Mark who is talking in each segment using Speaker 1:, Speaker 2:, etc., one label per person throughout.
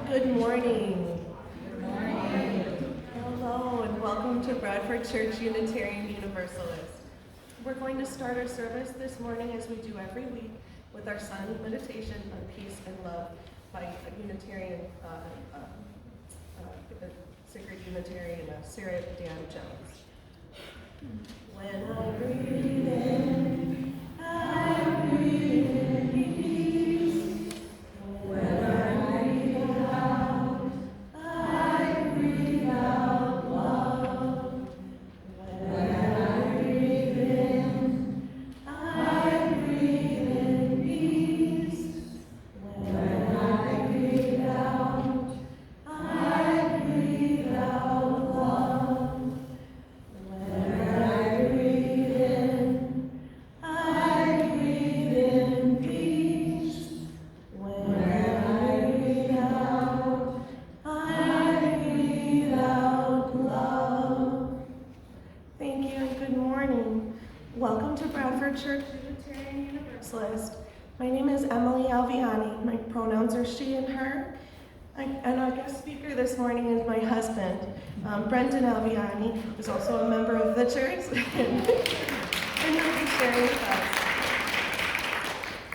Speaker 1: Good morning. Good morning. Hello, and welcome to Bradford Church Unitarian Universalist. We're going to start our service this morning, as we do every week, with our silent meditation on peace and love by a Unitarian, sacred Unitarian, Chariot Reading. When I breathe in, I breathe in peace. When I breathe out, I breathe out love. When I breathe in, I breathe in peace. When I breathe out, I breathe out love. When I breathe in, I breathe in peace. When I breathe out, I breathe out love. Thank you and good morning. Welcome to Bradford Church Unitarian Universalist. My name is Emily Alviani. My pronouns are she and her. And our guest speaker this morning is my husband, Brendan Alviani, who's also a member of the church, and he'll be sharing with us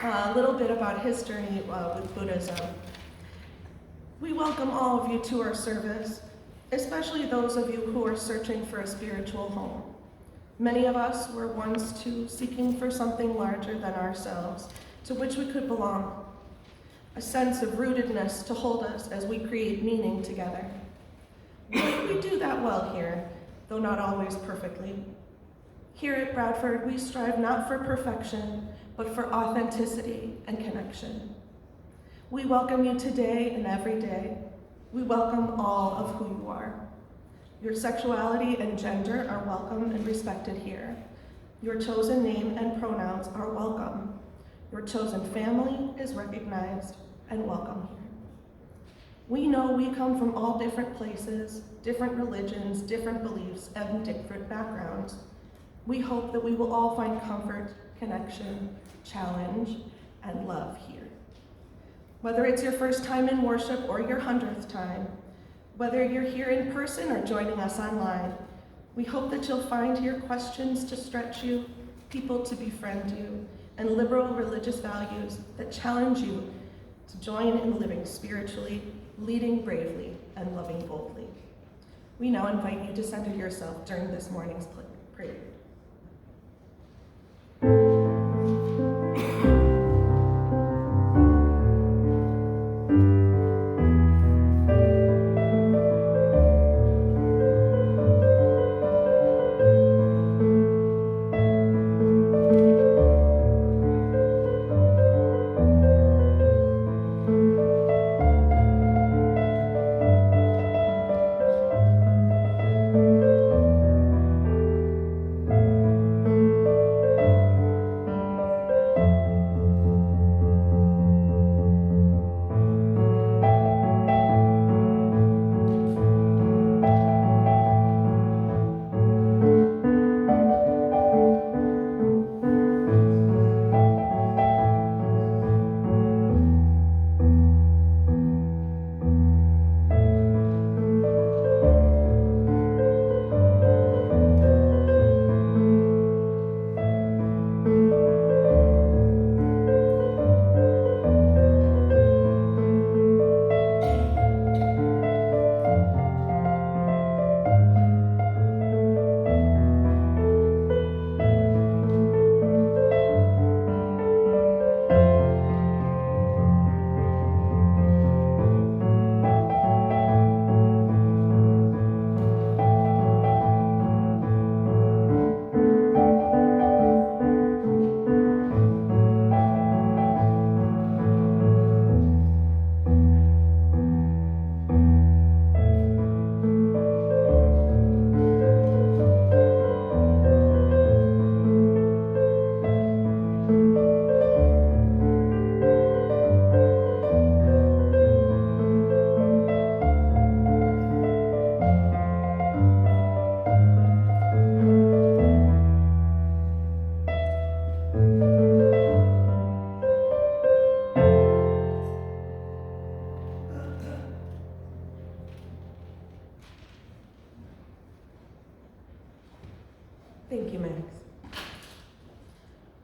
Speaker 1: a little bit about his journey with Buddhism. We welcome all of you to our service, especially those of you who are searching for a spiritual home. Many of us were once too seeking for something larger than ourselves, to which we could belong. A sense of rootedness to hold us as we create meaning together. We do that well here, though not always perfectly. Here at Bradford, we strive not for perfection, but for authenticity and connection. We welcome you today and every day. We welcome all of who you are. Your sexuality and gender are welcome and respected here. Your chosen name and pronouns are welcome. Your chosen family is recognized and welcome here. We know we come from all different places, different religions, different beliefs, and different backgrounds. We hope that we will all find comfort, connection, challenge, and love here. Whether it's your first time in worship or your 100th time, whether you're here in person or joining us online, we hope that you'll find your questions to stretch you, people to befriend you, and liberal religious values that challenge you to join in living spiritually, leading bravely, and loving boldly. We now invite you to center yourself during this morning's prayer.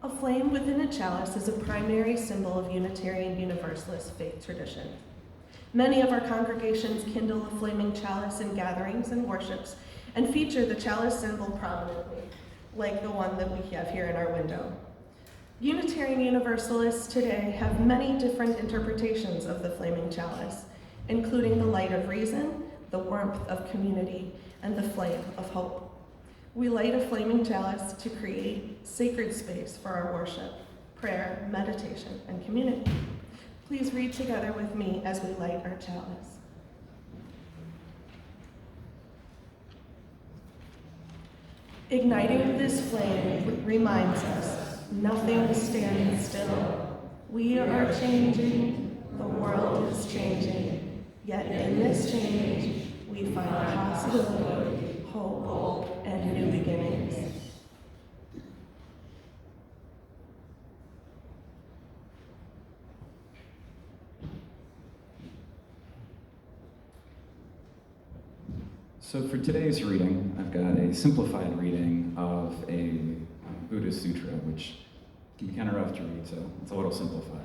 Speaker 1: A flame within a chalice is a primary symbol of Unitarian Universalist faith tradition. Many of our congregations kindle a flaming chalice in gatherings and worships and feature the chalice symbol prominently, like the one that we have here in our window. Unitarian Universalists today have many different interpretations of the flaming chalice, including the light of reason, the warmth of community, and the flame of hope. We light a flaming chalice to create sacred space for our worship, prayer, meditation, and community. Please read together with me as we light our chalice. Igniting this flame reminds us, nothing stands still. We are changing, the world is changing, yet in this change, we find possibility, hope, and new beginnings.
Speaker 2: So for today's reading, I've got a simplified reading of a Buddhist sutra, which can be kind of rough to read, so it's a little simplified.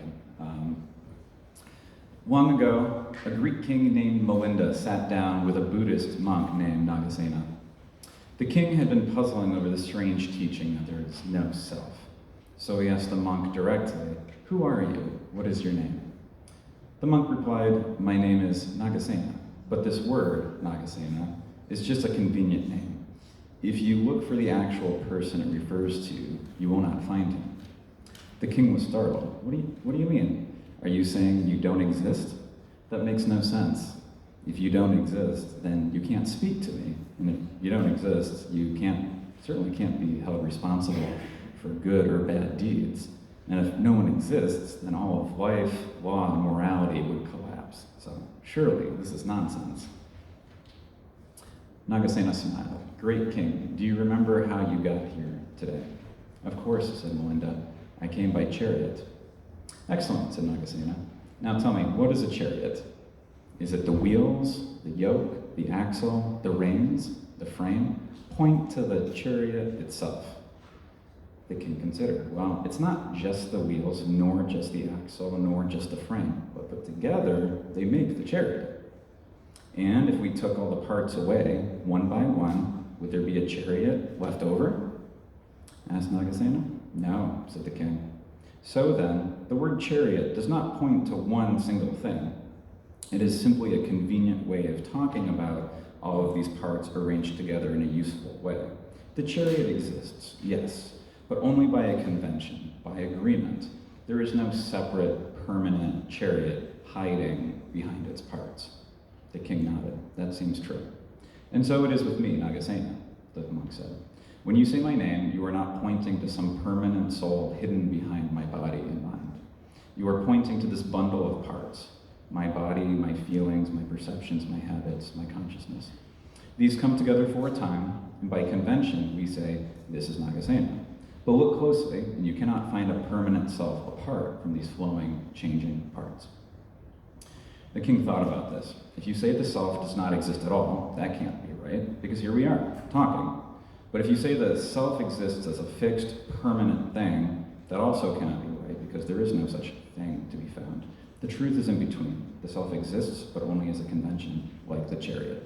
Speaker 2: Long ago, a Greek king named Melinda sat down with a Buddhist monk named Nagasena. The king had been puzzling over the strange teaching that there is no self. So he asked the monk directly, "Who are you? What is your name?" The monk replied, "My name is Nagasena, but this word, Nagasena, is just a convenient name. If you look for the actual person it refers to, you will not find him." The king was startled. What do you mean? Are you saying you don't exist? That makes no sense. If you don't exist, then you can't speak to me. And if you don't exist, you certainly can't be held responsible for good or bad deeds. And if no one exists, then all of life, law, and morality would collapse. So surely this is nonsense. Nagasena smiled. "Great king, do you remember how you got here today?" "Of course," said Melinda. "I came by chariot." "Excellent," said Nagasena. "Now tell me, what is a chariot? Is it the wheels, the yoke, the axle, the reins, the frame? Point to the chariot itself." The king considered. "Well, it's not just the wheels, nor just the axle, nor just the frame, but put together, they make the chariot. And if we took all the parts away, one by one, would there be a chariot left over?" asked Nagasena. "No," said the king. "So then, the word chariot does not point to one single thing. It is simply a convenient way of talking about all of these parts arranged together in a useful way. The chariot exists, yes, but only by a convention, by agreement. There is no separate, permanent chariot hiding behind its parts." The king nodded. "That seems true." "And so it is with me, Nagasena," the monk said. "When you say my name, you are not pointing to some permanent soul hidden behind my body and mind. You are pointing to this bundle of parts, my body, my feelings, my perceptions, my habits, my consciousness. These come together for a time, and by convention, we say, this is Nagasena. But look closely, and you cannot find a permanent self apart from these flowing, changing parts." The king thought about this. If you say the self does not exist at all, that can't be right, because here we are, talking. But if you say the self exists as a fixed, permanent thing, that also cannot be right, because there is no such thing to be found. The truth is in between. The self exists, but only as a convention, like the chariot.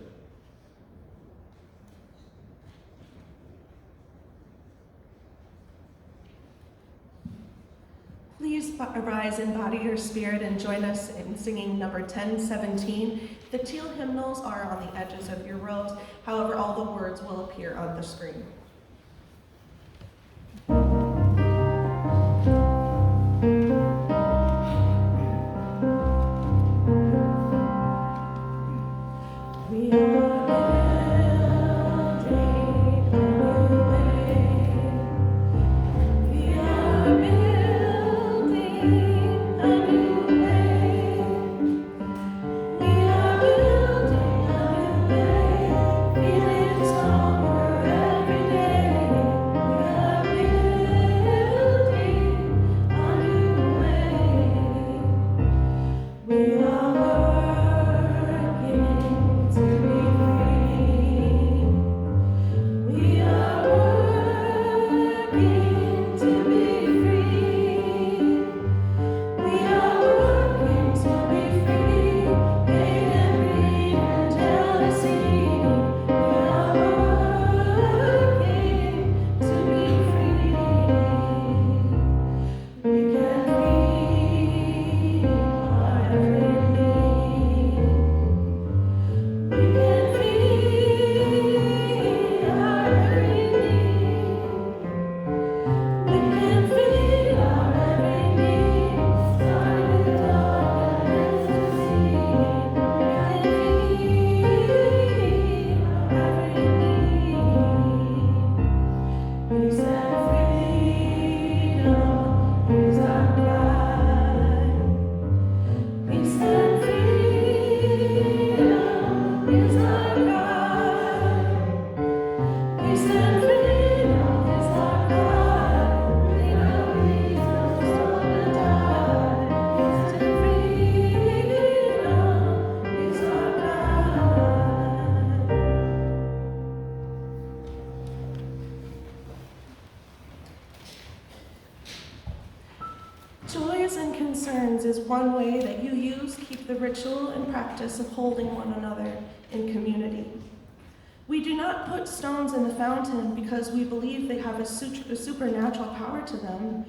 Speaker 1: Please arise in body or spirit and join us in singing number 1017. The teal hymnals are on the edges of your robes. However, all the words will appear on the screen. We are every day. Joys and concerns is one way that you use keep the ritual and practice of holding one another in community. We do not put stones in the fountain because we believe they have a supernatural power to them,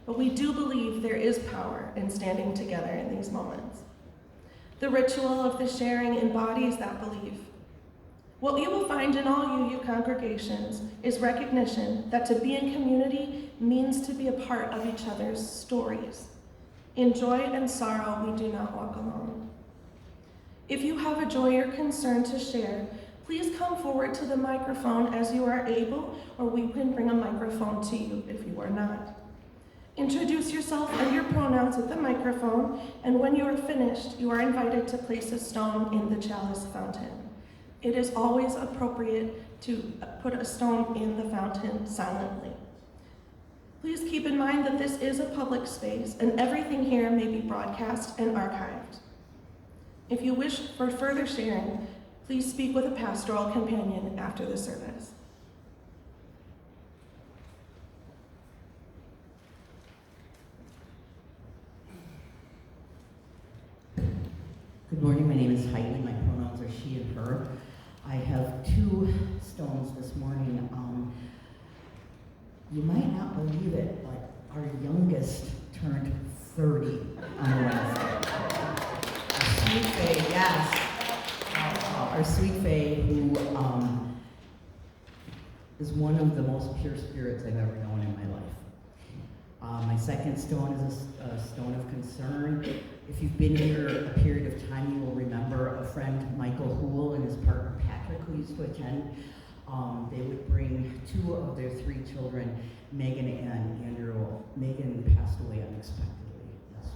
Speaker 1: but we do believe there is power in standing together in these moments. The ritual of the sharing embodies that belief. What you will find in all UU congregations is recognition that to be in community means to be a part of each other's stories. In joy and sorrow, we do not walk alone. If you have a joy or concern to share, please come forward to the microphone as you are able, or we can bring a microphone to you if you are not. Introduce yourself and your pronouns at the microphone, and when you are finished, you are invited to place a stone in the chalice fountain. It is always appropriate to put a stone in the fountain silently. Please keep in mind that this is a public space and everything here may be broadcast and archived. If you wish for further sharing, please speak with a pastoral companion after the service.
Speaker 3: Good morning, my name is Heidi. My pronouns are she and her. I have 2 stones this morning. You might not believe it, but our youngest turned 30 on Wednesday. Our sweet Faye, yes. Our sweet Faye, who is one of the most pure spirits I've ever known in my life. My second stone is a stone of concern. If you've been here a period of time, you will remember a friend, Michael Hoole, and his partner, Patrick, who used to attend. They would bring 2 of their 3 children, Megan and Andrew. Megan passed away unexpectedly last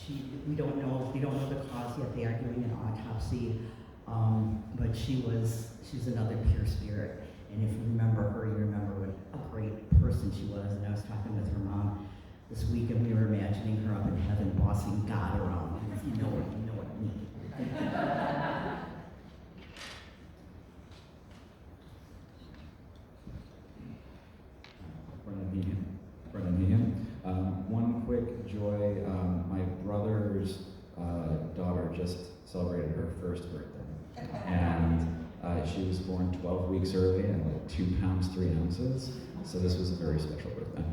Speaker 3: week. We don't know the cause yet. They are doing an autopsy, but she's another pure spirit. And if you remember her, you remember what a great person she was. And I was talking with her mom this week, and we were imagining her up in heaven bossing God around. If you know what I mean.
Speaker 2: Brennan Meehan. One quick joy, my brother's daughter just celebrated her first birthday. And she was born 12 weeks early and like 2 pounds, 3 ounces. So this was a very special birthday.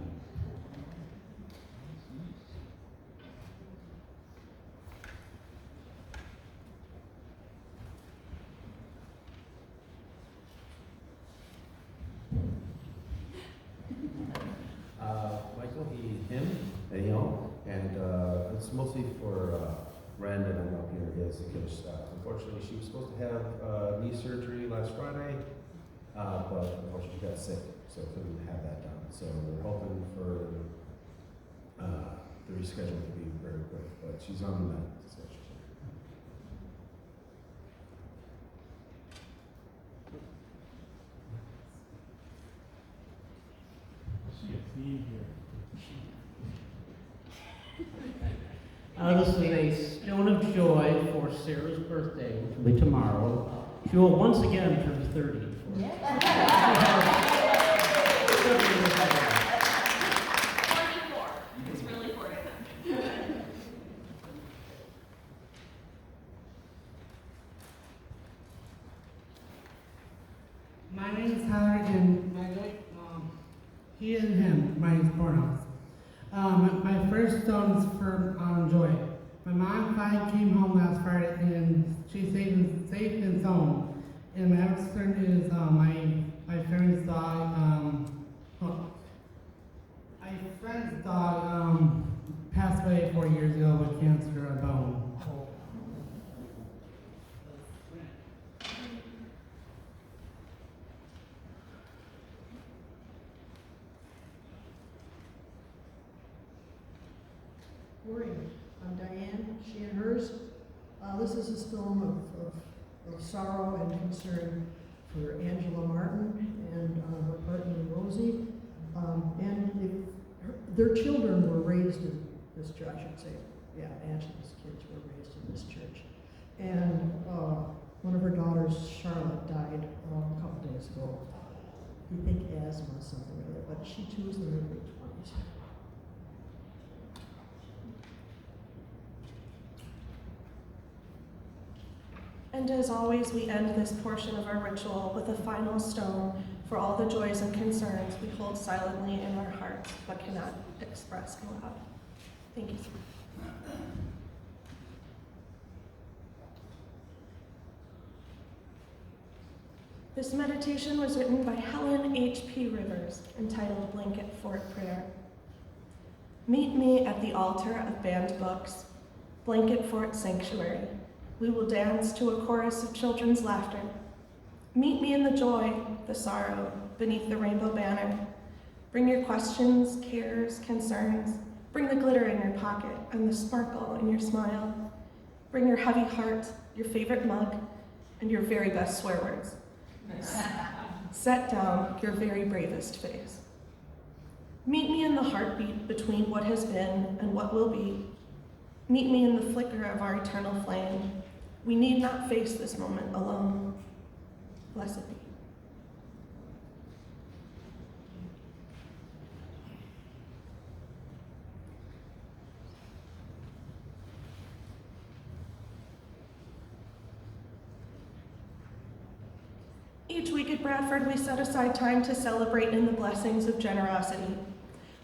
Speaker 4: Michael, him, and it's mostly for Brandon. I'm up here because unfortunately she was supposed to have knee surgery last Friday, but unfortunately she got sick, so couldn't have that done. So we're hoping for the reschedule to be very quick, but she's on the mend. So
Speaker 5: This is a stone of joy for Sarah's birthday, which will be tomorrow. She will once again turn 30.
Speaker 6: 24. It's really 40.
Speaker 7: My name is Howard, and he and him, my pronouns. My first stone is for joy. My mom finally came home last Friday, and she's safe and sound. And my other stone is my friend's dog. My friend's dog passed away 4 years ago with cancer of bone.
Speaker 8: Morning. I'm Diane, she and hers. This is a stone of sorrow and concern for Angela Martin and her partner Rosie. Their children were raised in this church, I should say. Yeah, Angela's kids were raised in this church. And one of her daughters, Charlotte, died a couple days ago. I think asthma or something like that, but she too is in her late 20s.
Speaker 1: And as always, we end this portion of our ritual with a final stone for all the joys and concerns we hold silently in our hearts but cannot express aloud. Thank you. This meditation was written by Helen H.P. Rivers, entitled Blanket Fort Prayer. Meet me at the altar of banned books, Blanket Fort Sanctuary. We will dance to a chorus of children's laughter. Meet me in the joy, the sorrow, beneath the rainbow banner. Bring your questions, cares, concerns. Bring the glitter in your pocket and the sparkle in your smile. Bring your heavy heart, your favorite mug, and your very best swear words. Set down your very bravest face. Meet me in the heartbeat between what has been and what will be. Meet me in the flicker of our eternal flame. We need not face this moment alone. Blessed be. Each week at Bradford, we set aside time to celebrate in the blessings of generosity.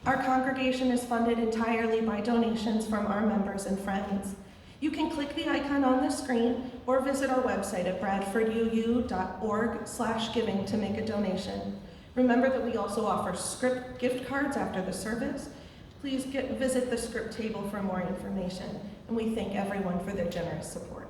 Speaker 1: Our congregation is funded entirely by donations from our members and friends. You can click the icon on the screen or visit our website at bradforduu.org/giving to make a donation. Remember that we also offer script gift cards after the service. Please visit the script table for more information, and we thank everyone for their generous support.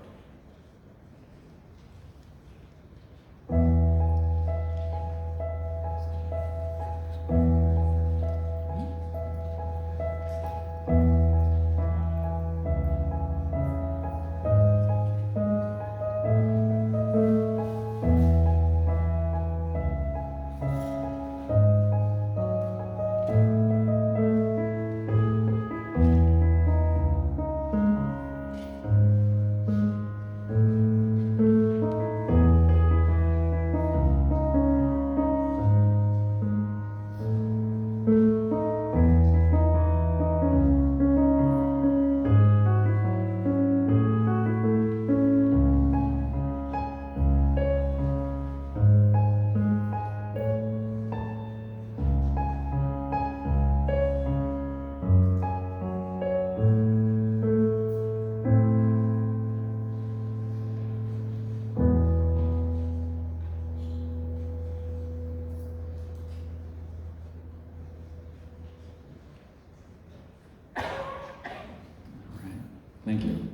Speaker 2: Thank you.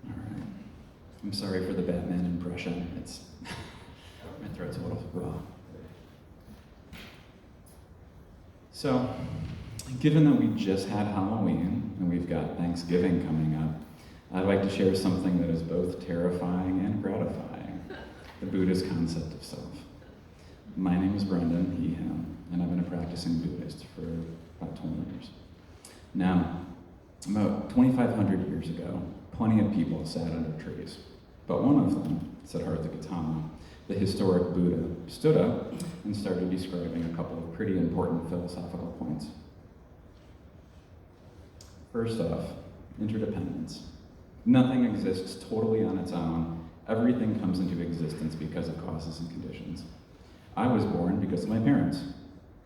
Speaker 2: All right. I'm sorry for the Batman impression. It's my throat's a little raw. So, given that we just had Halloween and we've got Thanksgiving coming up, I'd like to share something that is both terrifying and gratifying: the Buddhist concept of self. My name is Brendan, he, him, and I've been a practicing Buddhist for about 20 years. Now, about 2,500 years ago, plenty of people sat under trees. But one of them, Siddhartha Gautama, the historic Buddha, stood up and started describing a couple of pretty important philosophical points. First off, interdependence. Nothing exists totally on its own. Everything comes into existence because of causes and conditions. I was born because of my parents.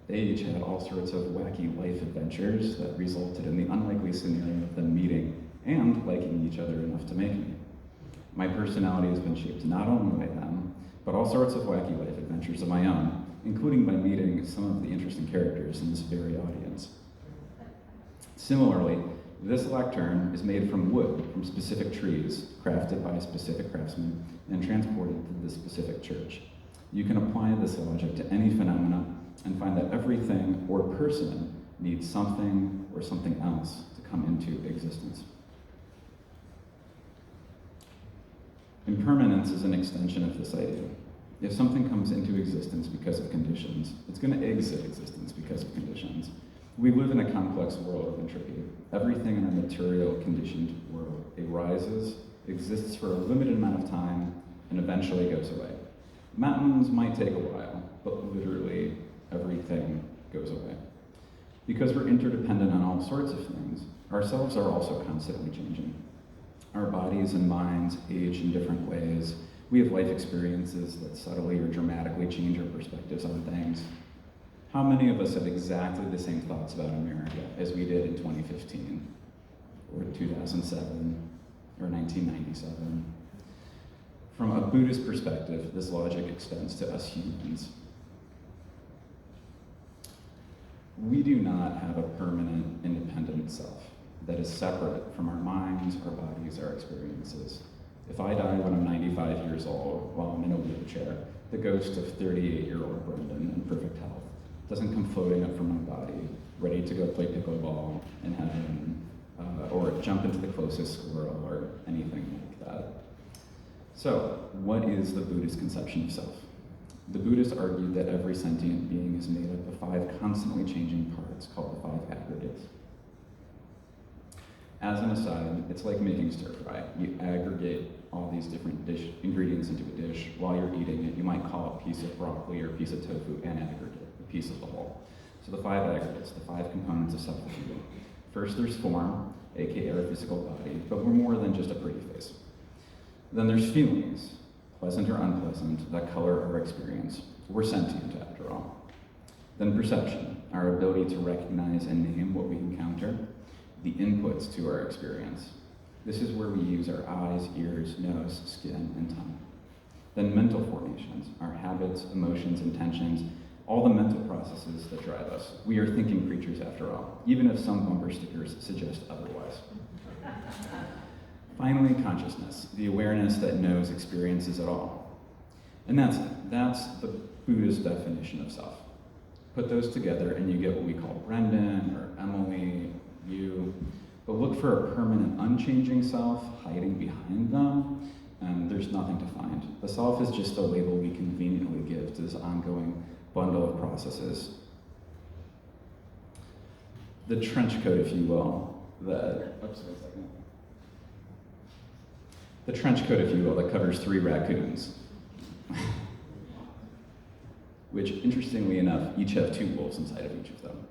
Speaker 2: They each had all sorts of wacky life adventures that resulted in the unlikely scenario of them meeting and liking each other enough to make me. My personality has been shaped not only by them, but all sorts of wacky life adventures of my own, including by meeting some of the interesting characters in this very audience. Similarly, this lectern is made from wood from specific trees, crafted by specific craftsmen, and transported to this specific church. You can apply this logic to any phenomena and find that everything or person needs something or something else to come into existence. Impermanence is an extension of this idea. If something comes into existence because of conditions, it's going to exit existence because of conditions. We live in a complex world of entropy. Everything in our material, conditioned world arises, exists for a limited amount of time, and eventually goes away. Mountains might take a while, but literally everything goes away. Because we're interdependent on all sorts of things, ourselves are also constantly changing. Our bodies and minds age in different ways. We have life experiences that subtly or dramatically change our perspectives on things. How many of us have exactly the same thoughts about America as we did in 2015, or 2007, or 1997? From a Buddhist perspective, this logic extends to us humans. We do not have a permanent, independent self that is separate from our minds, our bodies, our experiences. If I die when I'm 95 years old while I'm in a wheelchair, the ghost of 38-year-old Brendan in perfect health doesn't come floating up from my body, ready to go play pickleball in heaven, or jump into the closest squirrel, or anything like that. So, what is the Buddhist conception of self? The Buddhists argued that every sentient being is made up of 5 constantly changing parts called the 5 aggregates. As an aside, it's like making stir fry. You aggregate all these different ingredients into a dish. While you're eating it, you might call a piece of broccoli or a piece of tofu an aggregate, a piece of the whole. So the 5 aggregates, the 5 components of self, if you will. First, there's form, aka our physical body, but we're more than just a pretty face. Then there's feelings, pleasant or unpleasant, that color our experience. We're sentient after all. Then perception, our ability to recognize and name what we encounter, the inputs to our experience. This is where we use our eyes, ears, nose, skin, and tongue. Then mental formations, our habits, emotions, intentions, all the mental processes that drive us. We are thinking creatures after all, even if some bumper stickers suggest otherwise. Finally, consciousness, the awareness that knows experiences it all. And that's it. That's the Buddhist definition of self. Put those together and you get what we call Brendan or Emily, you. But look for a permanent, unchanging self hiding behind them, and there's nothing to find. The self is just a label we conveniently give to this ongoing bundle of processes. The trench coat, if you will, the trench coat, if you will, that covers 3 raccoons. Which, interestingly enough, each have 2 wolves inside of each of them.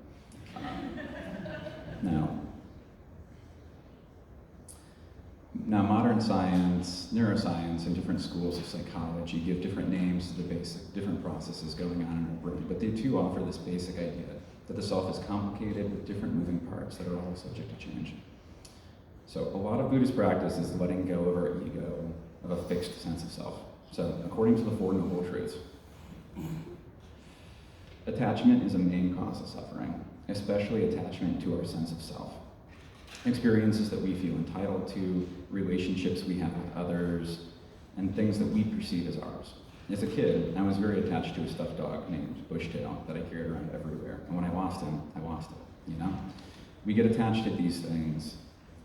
Speaker 2: Now, modern science, neuroscience, and different schools of psychology give different names to the different processes going on in our brain, but they too offer this basic idea that the self is complicated with different moving parts that are all subject to change. So a lot of Buddhist practice is letting go of our ego, of a fixed sense of self. So according to the 4 Noble Truths, attachment is a main cause of suffering, especially attachment to our sense of self. Experiences that we feel entitled to, relationships we have with others, and things that we perceive as ours. As a kid, I was very attached to a stuffed dog named Bushtail that I carried around everywhere. And when I lost him, I lost it, you know? We get attached to these things,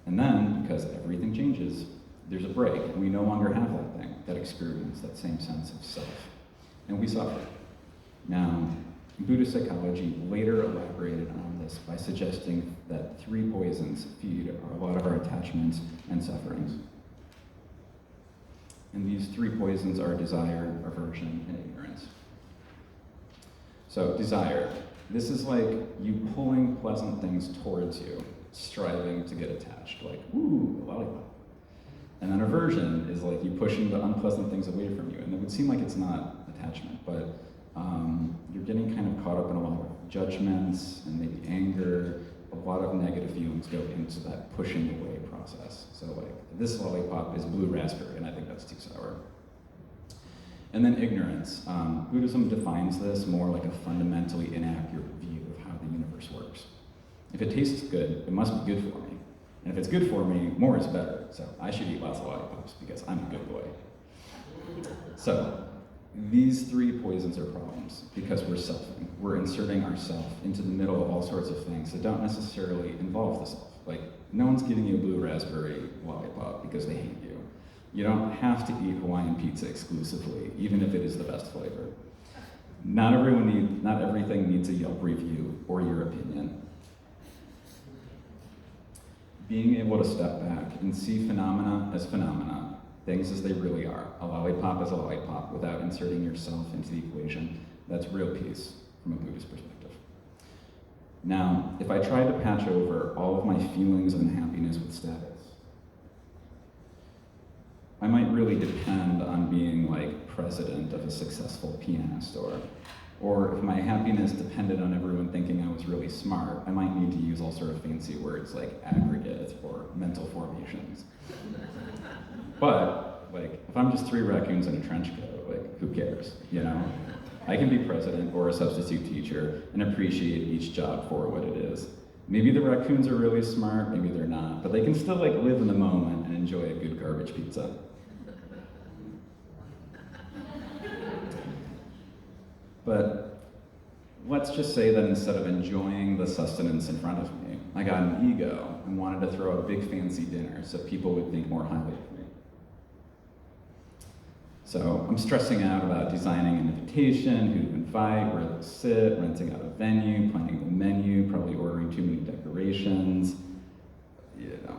Speaker 2: and then, because everything changes, there's a break, and we no longer have that thing, that experience, that same sense of self. And we suffer. Now, Buddhist psychology later elaborated on this by suggesting that 3 poisons feed a lot of our attachments and sufferings. And these 3 poisons are desire, aversion, and ignorance. So, desire. This is like you pulling pleasant things towards you, striving to get attached, like, ooh, a lollipop. And then aversion is like you pushing the unpleasant things away from you. And it would seem like it's not attachment, but you're getting kind of caught up in a lot of judgments and maybe anger. A lot of negative feelings go into that pushing away process. So like, this lollipop is blue raspberry, and I think that's too sour. And then ignorance. Buddhism defines this more like a fundamentally inaccurate view of how the universe works. If it tastes good, it must be good for me. And if it's good for me, more is better. So I should eat lots of lollipops because I'm a good boy. So these 3 poisons are problems because we're selfing. We're inserting ourself into the middle of all sorts of things that don't necessarily involve the self. Like, no one's giving you a blue raspberry lollipop because they hate you. You don't have to eat Hawaiian pizza exclusively, even if it is the best flavor. Not everything needs a Yelp review or your opinion. Being able to step back and see phenomena as phenomena, things as they really are, a lollipop as a lollipop, without inserting yourself into the equation, that's real peace from a Buddhist perspective. Now, if I tried to patch over all of my feelings of unhappiness with status, really depend on being like president of a successful piano store. Or if my happiness depended on everyone thinking I was really smart, I might need to use all sort of fancy words like aggregate or mental formations. But, like, if I'm just 3 raccoons in a trench coat, like, who cares, you know? I can be president or a substitute teacher and appreciate each job for what it is. Maybe the raccoons are really smart, maybe they're not, but they can still, like, live in the moment and enjoy a good garbage pizza. But let's just say that instead of enjoying the sustenance in front of me, I got an ego and wanted to throw a big fancy dinner so people would think more highly of me. So I'm stressing out about designing an invitation, who to invite, where to sit, renting out a venue, planning the menu, probably ordering too many decorations, you know,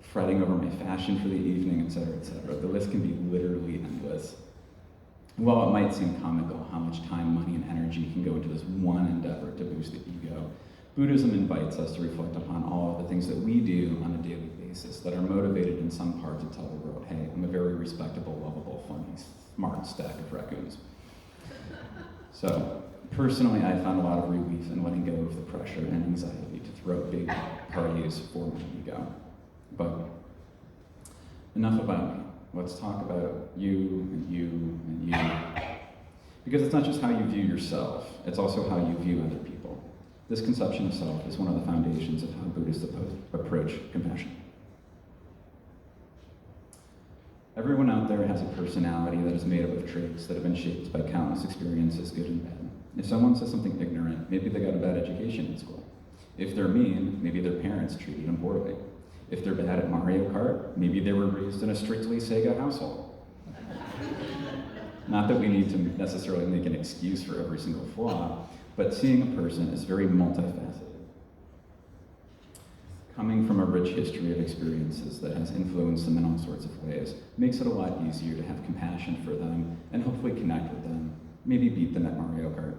Speaker 2: fretting over my fashion for the evening, etc., etc. The list can be literally endless. While it might seem comical how much time, money, and energy can go into this one endeavor to boost the ego, Buddhism invites us to reflect upon all of the things that we do on a daily basis that are motivated in some part to tell the world, hey, I'm a very respectable, lovable, funny, smart stack of raccoons. So, personally, I found a lot of relief in letting go of the pressure and anxiety to throw big parties for my ego. But enough about me. Let's talk about you and you and you. Because it's not just how you view yourself, it's also how you view other people. This conception of self is one of the foundations of how Buddhists approach compassion. Everyone out there has a personality that is made up of traits that have been shaped by countless experiences, good and bad. If someone says something ignorant, maybe they got a bad education in school. If they're mean, maybe their parents treated them poorly. If they're bad at Mario Kart, maybe they were raised in a strictly Sega household. Not that we need to necessarily make an excuse for every single flaw, but seeing a person is very multifaceted. Coming from a rich history of experiences that has influenced them in all sorts of ways makes it a lot easier to have compassion for them and hopefully connect with them, maybe beat them at Mario Kart.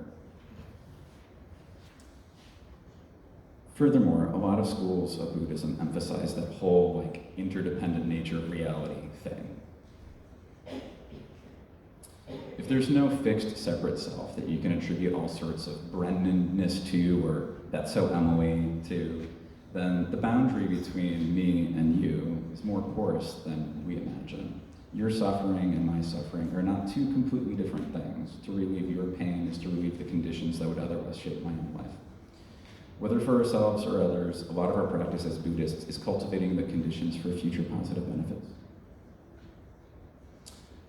Speaker 2: Furthermore, a lot of schools of Buddhism emphasize that whole, like, interdependent nature of reality thing. If there's no fixed, separate self that you can attribute all sorts of Brendanness to, or that's so Emily to, then the boundary between me and you is more porous than we imagine. Your suffering and my suffering are not two completely different things. To relieve your pain is to relieve the conditions that would otherwise shape my own life. Whether for ourselves or others, a lot of our practice as Buddhists is cultivating the conditions for future positive benefits.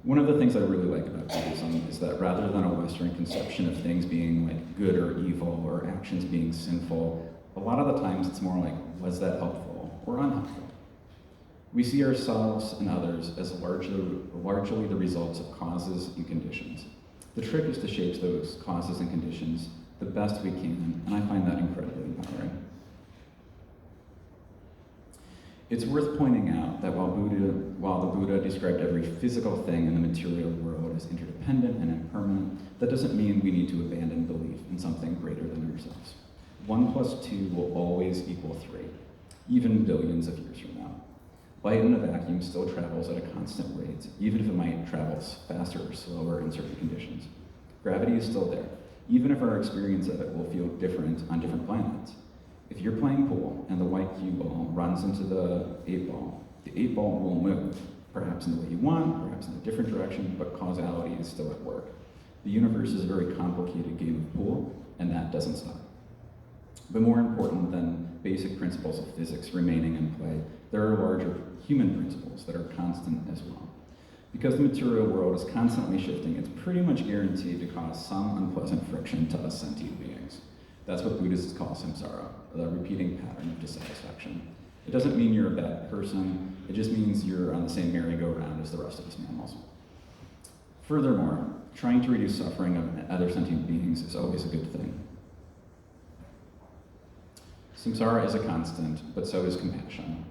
Speaker 2: One of the things I really like about Buddhism is that rather than a Western conception of things being like good or evil or actions being sinful, a lot of the times it's more like, was that helpful or unhelpful? We see ourselves and others as largely the results of causes and conditions. The trick is to shape those causes and conditions the best we can, and I find that incredibly empowering. It's worth pointing out that while the Buddha described every physical thing in the material world as interdependent and impermanent, that doesn't mean we need to abandon belief in something greater than ourselves. 1 + 2 will always equal 3, even billions of years from now. Light in a vacuum still travels at a constant rate, even if it might travel faster or slower in certain conditions. Gravity is still there, even if our experience of it will feel different on different planets. If you're playing pool and the white cue ball runs into the 8 ball, the 8 ball will move, perhaps in the way you want, perhaps in a different direction, but causality is still at work. The universe is a very complicated game of pool, and that doesn't stop. But more important than basic principles of physics remaining in play, there are larger human principles that are constant as well. Because the material world is constantly shifting, it's pretty much guaranteed to cause some unpleasant friction to us sentient beings. That's what Buddhists call samsara, the repeating pattern of dissatisfaction. It doesn't mean you're a bad person, it just means you're on the same merry-go-round as the rest of us mammals. Furthermore, trying to reduce suffering of other sentient beings is always a good thing. Samsara is a constant, but so is compassion.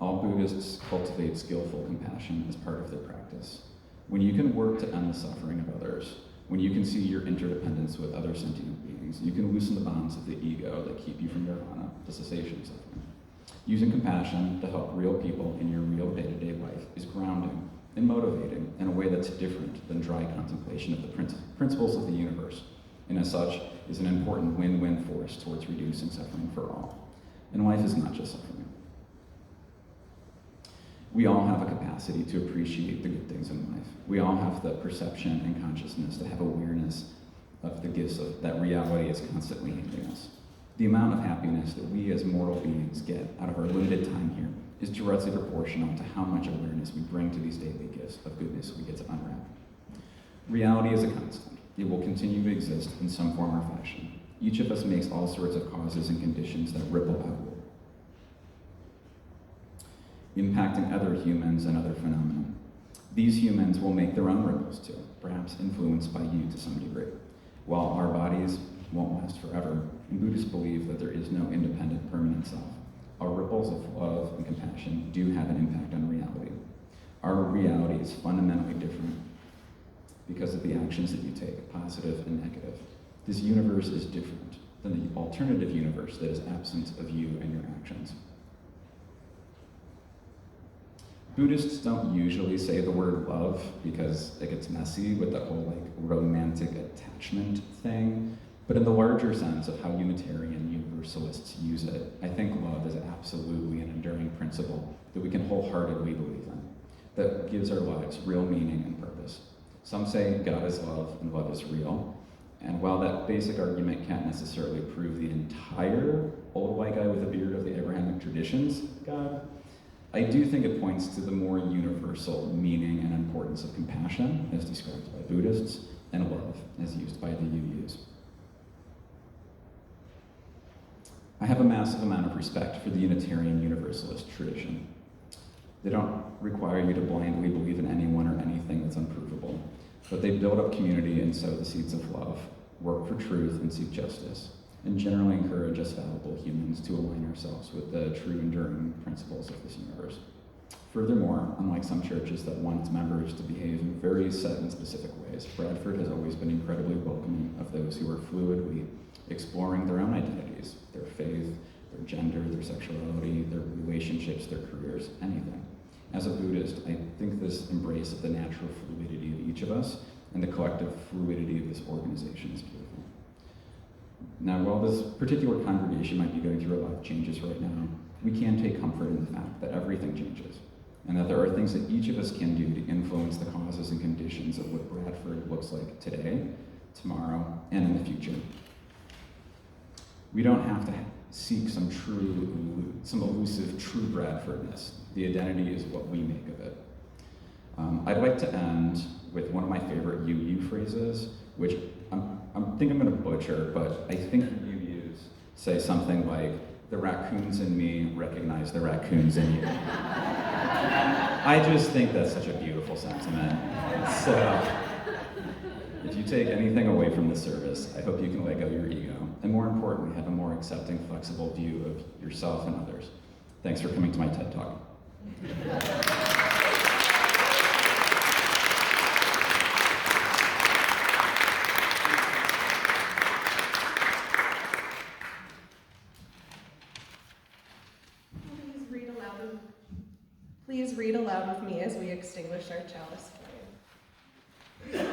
Speaker 2: All Buddhists cultivate skillful compassion as part of their practice. When you can work to end the suffering of others, when you can see your interdependence with other sentient beings, you can loosen the bonds of the ego that keep you from nirvana, the cessation of suffering. Using compassion to help real people in your real day-to-day life is grounding, and motivating in a way that's different than dry contemplation of the principles of the universe, and as such is an important win-win force towards reducing suffering for all. And life is not just suffering. We all have a capacity to appreciate the good things in life. We all have the perception and consciousness to have awareness of the gifts that reality is constantly handing us. The amount of happiness that we as mortal beings get out of our limited time here is directly proportional to how much awareness we bring to these daily gifts of goodness we get to unwrap. Reality is a constant. It will continue to exist in some form or fashion. Each of us makes all sorts of causes and conditions that ripple outward, impacting other humans and other phenomena. These humans will make their own ripples too, perhaps influenced by you to some degree. While our bodies won't last forever, and Buddhists believe that there is no independent permanent self, our ripples of love and compassion do have an impact on reality. Our reality is fundamentally different because of the actions that you take, positive and negative. This universe is different than the alternative universe that is absent of you and your actions. Buddhists don't usually say the word love because it gets messy with the whole romantic attachment thing. But in the larger sense of how Unitarian Universalists use it, I think love is absolutely an enduring principle that we can wholeheartedly believe in, that gives our lives real meaning and purpose. Some say God is love and love is real. And while that basic argument can't necessarily prove the entire old white guy with a beard of the Abrahamic traditions God, I do think it points to the more universal meaning and importance of compassion, as described by Buddhists, and love, as used by the UUs. I have a massive amount of respect for the Unitarian Universalist tradition. They don't require you to blindly believe in anyone or anything that's unprovable, but they build up community and sow the seeds of love, work for truth and seek justice, and generally encourage us fallible humans to align ourselves with the true enduring principles of this universe. Furthermore, unlike some churches that want its members to behave in very set and specific ways, Bradford has always been incredibly welcoming of those who are fluidly exploring their own identities, their faith, their gender, their sexuality, their relationships, their careers, anything. As a Buddhist, I think this embrace of the natural fluidity of each of us and the collective fluidity of this organization is beautiful. Now, while this particular congregation might be going through a lot of changes right now, we can take comfort in the fact that everything changes, and that there are things that each of us can do to influence the causes and conditions of what Bradford looks like today, tomorrow, and in the future. We don't have to seek some elusive true Bradfordness. The identity is what we make of it. I'd like to end with one of my favorite UU phrases, which I think I'm going to butcher, but I think UUs say something like, "The raccoons in me recognize the raccoons in you." I just think that's such a beautiful sentiment. So, if you take anything away from this service, I hope you can let go of your ego, and more importantly, have a more accepting, flexible view of yourself and others. Thanks for coming to my TED Talk.
Speaker 1: Please read aloud with me as we extinguish our chalice flame.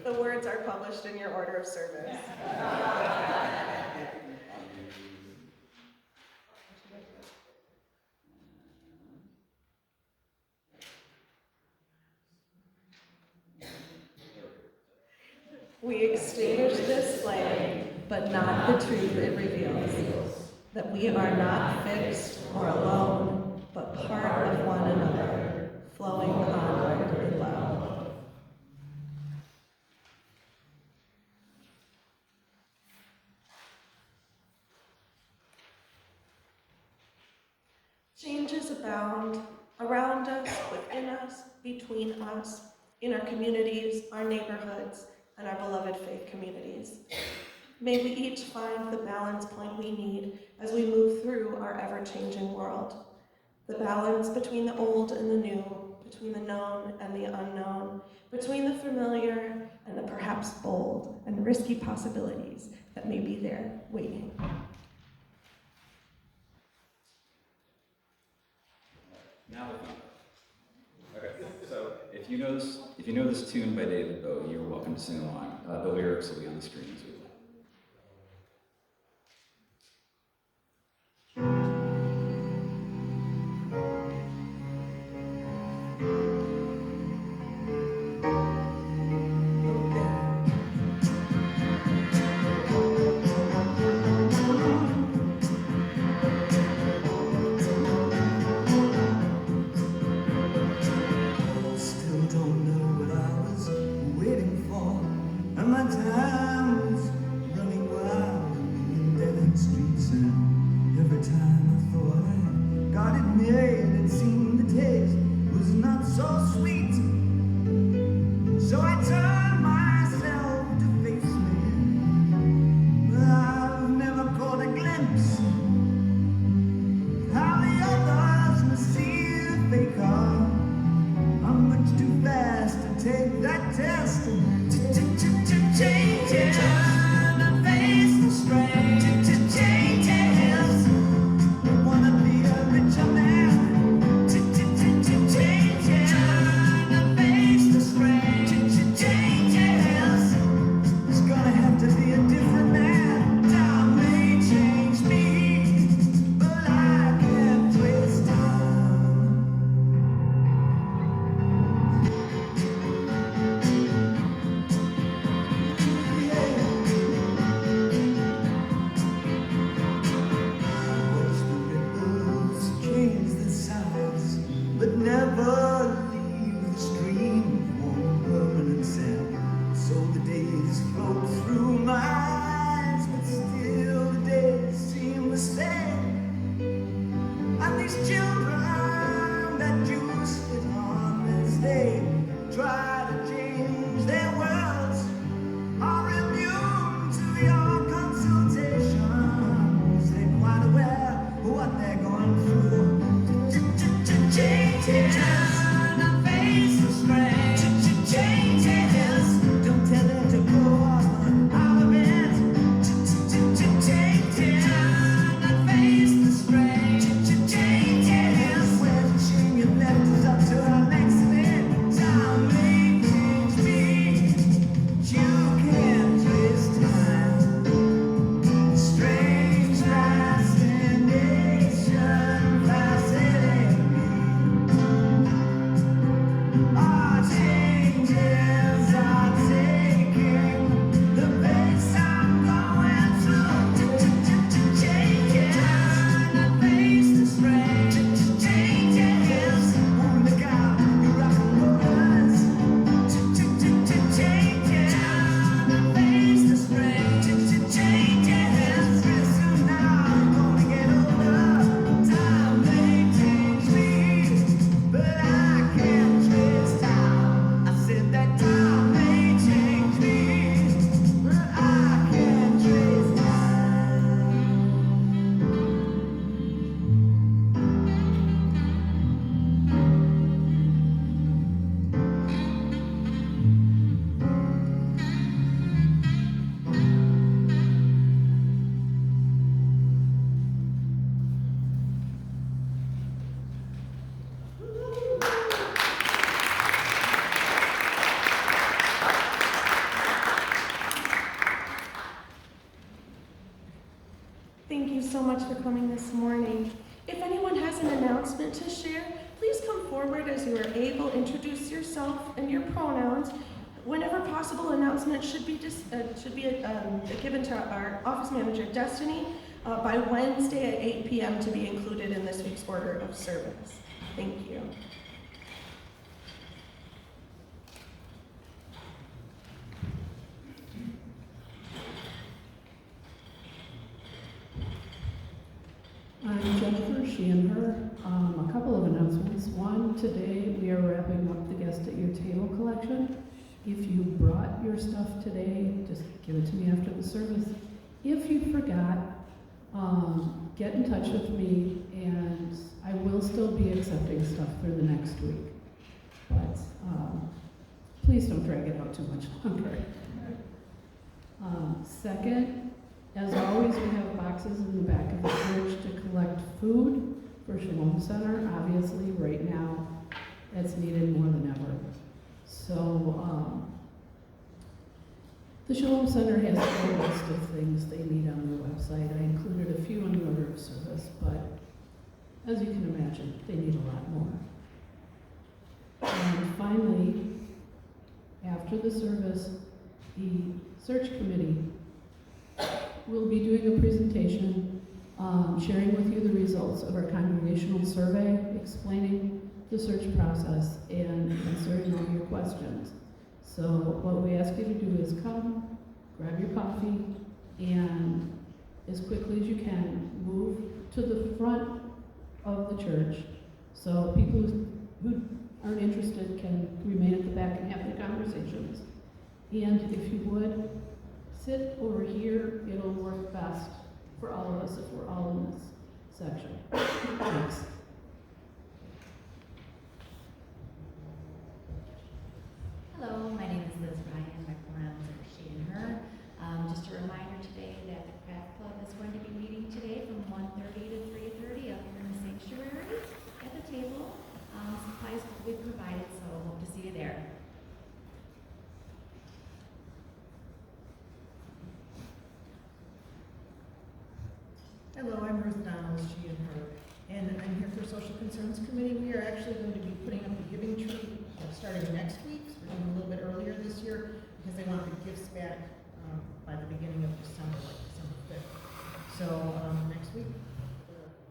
Speaker 1: The words are published in your order of service. We extinguish this flame, but not the truth it reveals, that we are not fixed or alone, but part of one another, flowing onward in love. Changes abound around us, within us, between us, in our communities, our neighborhoods, and our beloved faith communities. May we each find the balance point we need as we move through our ever-changing world. The balance between the old and the new, between the known and the unknown, between the familiar and the perhaps bold and risky possibilities that may be there waiting.
Speaker 2: Now the fun. Okay, so if you know this tune by David Bowie, you're welcome to sing along. The lyrics will be on the screen as well.
Speaker 1: Thank you so much for coming this morning. If anyone has an announcement to share, please come forward as you are able. Introduce yourself and your pronouns. Whenever possible, announcements should be given to our office manager, Destiny, by Wednesday at 8 p.m. to be included in this week's order of service. Thank you.
Speaker 9: I'm Jennifer, she and her. A couple of announcements. One, today we are wrapping up the Guest at Your Table collection. If you brought your stuff today, just give it to me after the service. If you forgot, get in touch with me, and I will still be accepting stuff for the next week. But please don't drag it out too much longer. Second, as always, we have boxes in the back of the church to collect food for Shalom Center. Obviously, right now, that's needed more than ever. So, the Shalom Center has a whole list of things they need on their website. I included a few in the order of service, but as you can imagine, they need a lot more. And finally, after the service, the search committee will be doing a presentation, sharing with you the results of our congregational survey, explaining the search process, and answering all your questions. So what we ask you to do is come, grab your coffee, and as quickly as you can, move to the front of the church so people who aren't interested can remain at the back and have their conversations. And if you would, sit over here. It'll work best for all of us if we're all in this section. Thanks.
Speaker 10: Hello, my name is Liz Ryan. My pronouns are she and her. Just a reminder today that the craft club is going to be meeting today from 1:30 to 3:30 up here in the sanctuary at the table. Supplies will be provided, so hope to see you there.
Speaker 8: Hello, I'm Ruth Donald, she and her, and I'm here for Social Concerns Committee. We are actually going to be putting up a giving tree starting next week. So we're doing a little bit earlier this year because they want the gifts back by the beginning of December, like December 5th. So next week,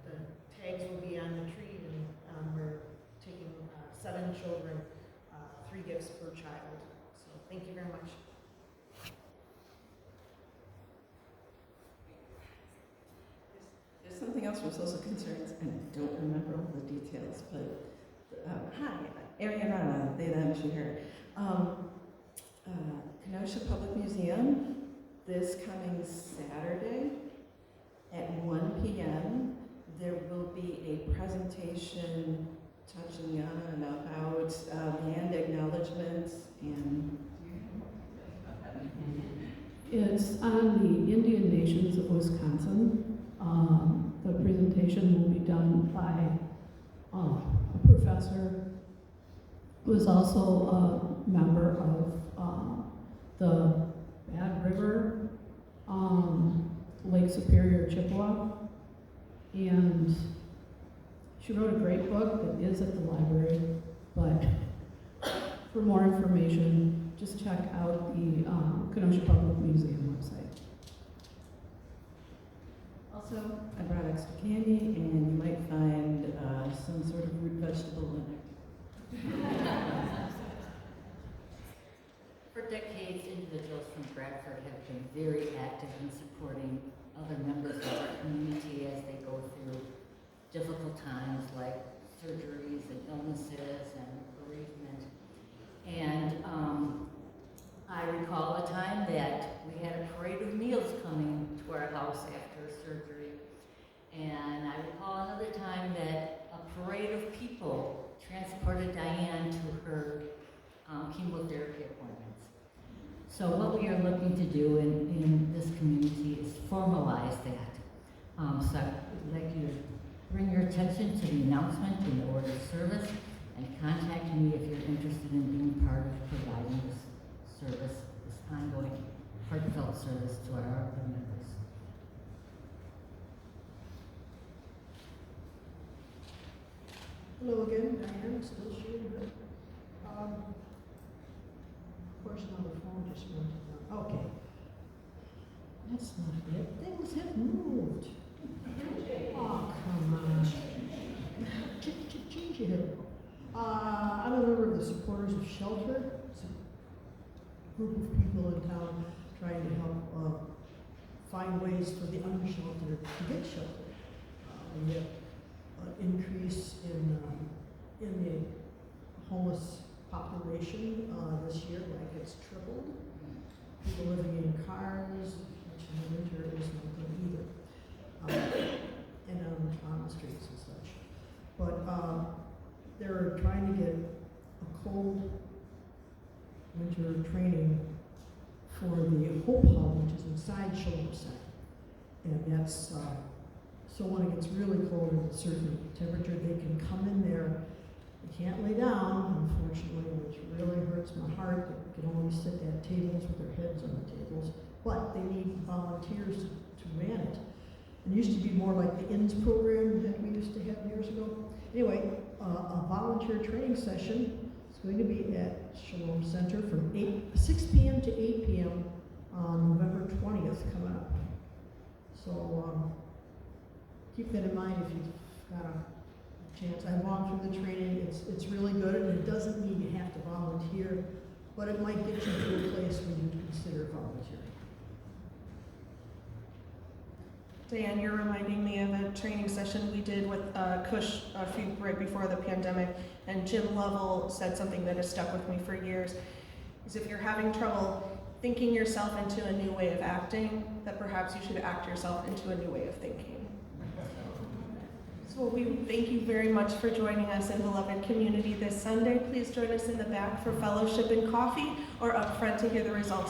Speaker 8: the tags will be on the tree, and we're taking 7 children, 3 gifts per child. So thank you very much.
Speaker 11: There's something else from Social Concerns, and I don't remember all the details, but hi, Ariana, they, them, she, her. Kenosha Public Museum, this coming Saturday at 1 p.m., there will be a presentation touching on and about land acknowledgements and
Speaker 9: It's on the Indian Nations of Wisconsin. The presentation will be done by a professor who is also a member of the Bad River, Lake Superior, Chippewa. And she wrote a great book that is at the library, but for more information, just check out the Kenosha Public Museum website.
Speaker 11: also I brought extra candy, and you might find some sort of root vegetable in there.
Speaker 12: For decades, individuals from Bradford have been very active in supporting other members of our community as they go through difficult times like surgeries and illnesses and bereavement. And I recall a time that we had a parade of meals coming to our house after surgery. And I recall another time that a parade of people transported Diane to her chemotherapy appointments. So what we are looking to do in this community is formalize that. So I'd like you to bring your attention to the announcement in the order of service and contact me if you're interested in being part of providing this service, this ongoing heartfelt service to our other members.
Speaker 8: Hello again, Diane, still she and her. Of course, now the phone just went down. Okay. That's not it. Things have moved. Oh, come on. Change it. I'm a member of the Supporters of Shelter. It's a group of people in town trying to help find ways for the unsheltered to get shelter. We have an increase in the homeless population this year, like it's tripled. People living in cars, which in the winter is not good either, and on the streets and such. But they're trying to get a cold winter training for the Hope Hub, which is inside Chalice Lighting, and that's So when it gets really cold at a certain temperature, they can come in there. They can't lay down, unfortunately, which really hurts my heart. They can only sit at tables with their heads on the tables, but they need volunteers to man it. It used to be more like the INS program that we used to have years ago. Anyway, a volunteer training session is going to be at Shalom Center from 6 p.m. to 8 p.m. on November 20th coming up. So keep that in mind if you've got a chance. I've gone through the training. It's really good, and it doesn't mean you have to volunteer, but it might get you to a place where you consider volunteering.
Speaker 1: Diane, you're reminding me of a training session we did with Cush right before the pandemic, and Jim Lovell said something that has stuck with me for years, is if you're having trouble thinking yourself into a new way of acting, that perhaps you should act yourself into a new way of thinking. So we thank you very much for joining us in beloved community this Sunday. Please join us in the back for fellowship and coffee, or up front to hear the results of